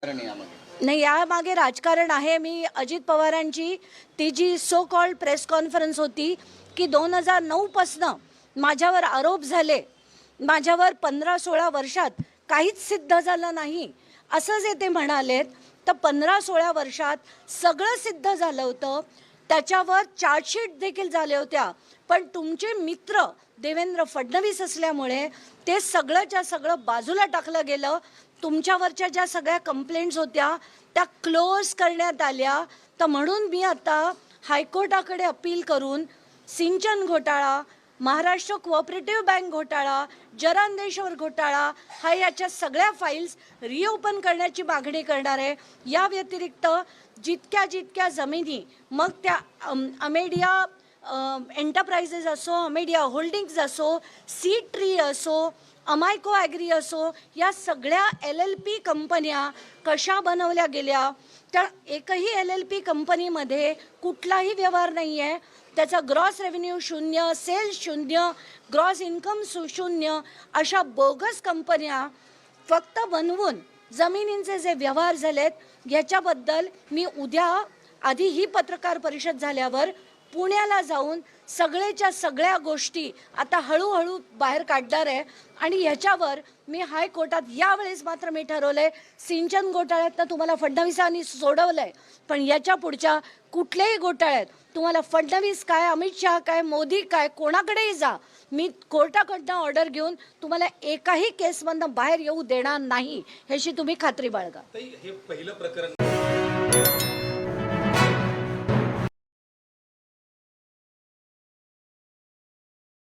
नाही, यामागे राजकारण आहे. मी अजित पवारांची ती जी सो कॉल्ड प्रेस कॉन्फरन्स होती की 2009 पासनं माझ्यावर आरोप झाले, माझ्यावर 15-16 वर्षात काहीच सिद्ध झालं नाही असं जे ते म्हणालेत, तर 15-16 वर्षात सगळं सिद्ध झालं होतं. त्याच्यावर चार्जशीट देखील झाल्या होत्या, पण तुमचे मित्र देवेंद्र फडणवीस असल्यामुळे ते सगळंच्या सगळं बाजूला टाकलं गेलं. तुमच्यावरच्या ज्या सगळ्या कंप्लेंट्स होत्या त्या क्लोज करण्यात आल्या. तर म्हणून मी आता हायकोर्टाकडे अपील करून सिंचन घोटाळा, महाराष्ट्र कोऑपरेटिव्ह बँक घोटाळा, जरांदेश्वर घोटाळा हा याच्या सगळ्या फाईल्स रिओपन करण्याची मागणी करणार आहे. या व्यतिरिक्त जितक्या जमिनी, मग त्या अमेडिया एंटरप्राइजेस असो, अमेडिया होल्डिंग्स असो, सी ट्री असो, अमायको ॲग्री असो, या सगळ्या LLP कंपन्या कशा बनवल्या गेल्या, तर एकही LLP कंपनीमध्ये कुठलाही व्यवहार नाही आहे. त्याचा ग्रॉस रेव्हेन्यू शून्य, सेल्स शून्य, ग्रॉस इन्कम शून्य, अशा बोगस कंपन्या फक्त बनवून जमिनींचे जे व्यवहार झालेत याच्याबद्दल मी उद्या आधी ही पत्रकार परिषद झाल्यावर पुण्याला जाऊन सगळेच्या सगळ्या गोष्टी आता हळूहळू बाहेर काढणार आहे. आणि ह्याच्यावर मी हायकोर्टात यावेळेस मात्र मी ठरवलंय, सिंचन घोटाळ्यातनं तुम्हाला फडणवीसांनी सोडवलंय, पण याच्या पुढच्या कुठल्याही घोटाळ्यात तुम्हाला फडणवीस काय, अमित शहा काय, मोदी काय, कोणाकडेही जा, मी कोर्टाकडनं ऑर्डर घेऊन तुम्हाला एकाही केसमधनं बाहेर येऊ देणार नाही, ह्याची तुम्ही खात्री बाळगा. हे पहिलं प्रकरण